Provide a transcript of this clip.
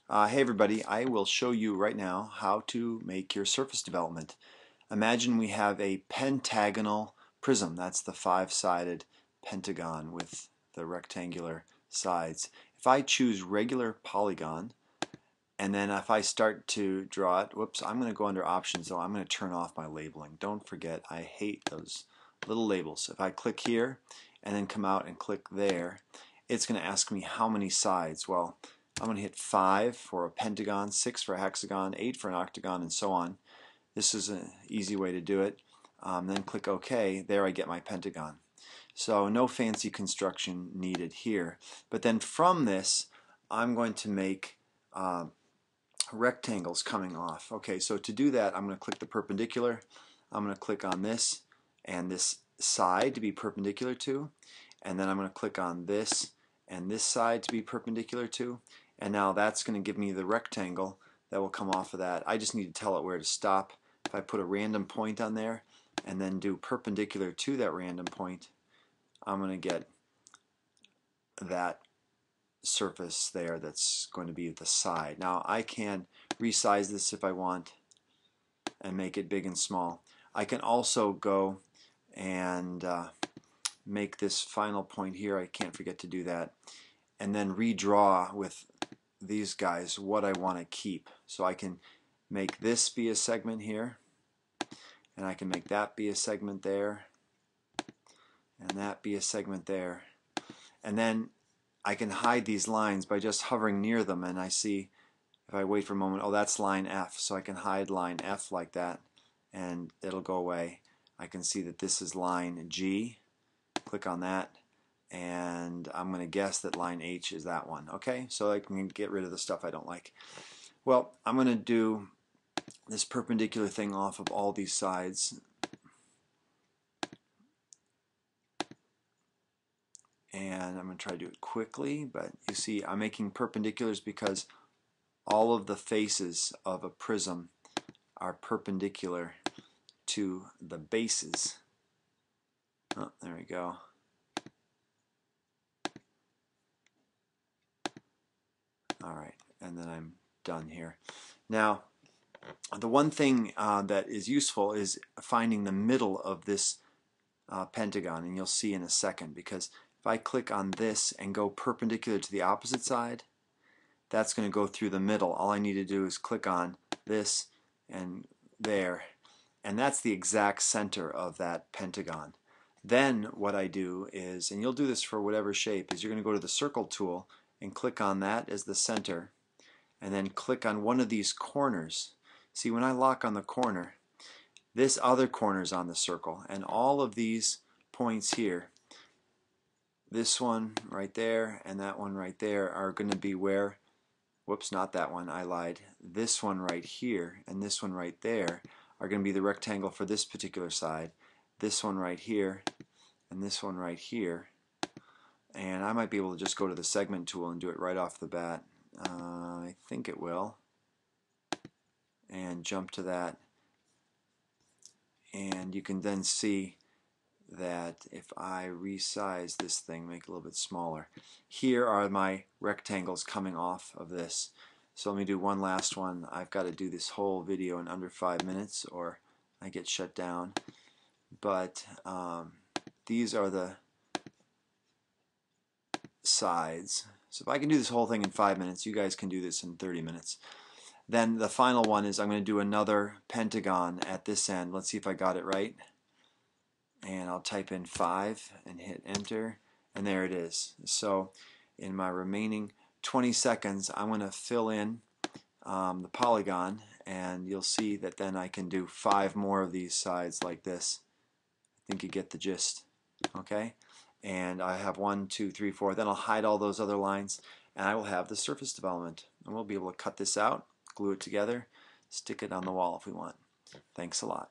Hey everybody, I will show you right now how to make your surface development. Imagine we have a pentagonal prism. That's the five-sided pentagon with the rectangular sides. If I choose regular polygon and then if I start to draw it, whoops, I'm going to go under options though. I'm going to turn off my labeling. Don't forget, I hate those little labels. If I click here and then come out and click there, it's going to ask me how many sides. Well, I'm going to hit 5 for a pentagon, 6 for a hexagon, 8 for an octagon, and so on. This is an easy way to do it. Then click OK. There I get my pentagon. So no fancy construction needed here. But then from this, I'm going to make rectangles coming off. Okay, so to do that, I'm going to click the perpendicular. I'm going to click on this and this side to be perpendicular to. And then I'm going to click on this and this side to be perpendicular to. And now that's going to give me the rectangle that will come off of that. I just need to tell it where to stop. If I put a random point on there and then do perpendicular to that random point, I'm going to get that surface there that's going to be the side. Now I can resize this if I want and make it big and small. I can also go and make this final point here. I can't forget to do that. And then redraw with these guys what I want to keep. So I can make this be a segment here, and I can make that be a segment there, and that be a segment there. And then I can hide these lines by just hovering near them, and I see, if I wait for a moment, oh, that's line F. So I can hide line F like that, and it'll go away. I can see that this is line G. Click on that, and I'm going to guess that line H is that one. Okay, so I can get rid of the stuff I don't like. Well, I'm going to do this perpendicular thing off of all these sides. And I'm going to try to do it quickly, but you see I'm making perpendiculars because all of the faces of a prism are perpendicular to the bases. Oh, there we go. Alright, and then I'm done here. Now, the one thing that is useful is finding the middle of this pentagon, and you'll see in a second, because if I click on this and go perpendicular to the opposite side, that's going to go through the middle. All I need to do is click on this and there, and that's the exact center of that pentagon. Then what I do is, and you'll do this for whatever shape, is you're going to go to the circle tool and click on that as the center, and then click on one of these corners. See, when I lock on the corner, this other corner is on the circle, and all of these points here, this one right there and that one right there, are going to be where, whoops, not that one, I lied, this one right here and this one right there are going to be the rectangle for this particular side, this one right here and this one right here. And I might be able to just go to the segment tool and do it right off the bat. I think it will. And jump to that. And you can then see that if I resize this thing, make it a little bit smaller, here are my rectangles coming off of this. So let me do one last one. I've got to do this whole video in under 5 minutes or I get shut down. But these are the sides. So if I can do this whole thing in 5 minutes, you guys can do this in 30 minutes. Then the final one is I'm going to do another pentagon at this end. Let's see if I got it right. And I'll type in 5 and hit enter, and there it is. So in my remaining 20 seconds, I'm going to fill in the polygon, and you'll see that then I can do 5 more of these sides like this. I think you get the gist. Okay? And I have 1, 2, 3, 4. Then I'll hide all those other lines, and I will have the surface development. And we'll be able to cut this out, glue it together, stick it on the wall if we want. Thanks a lot.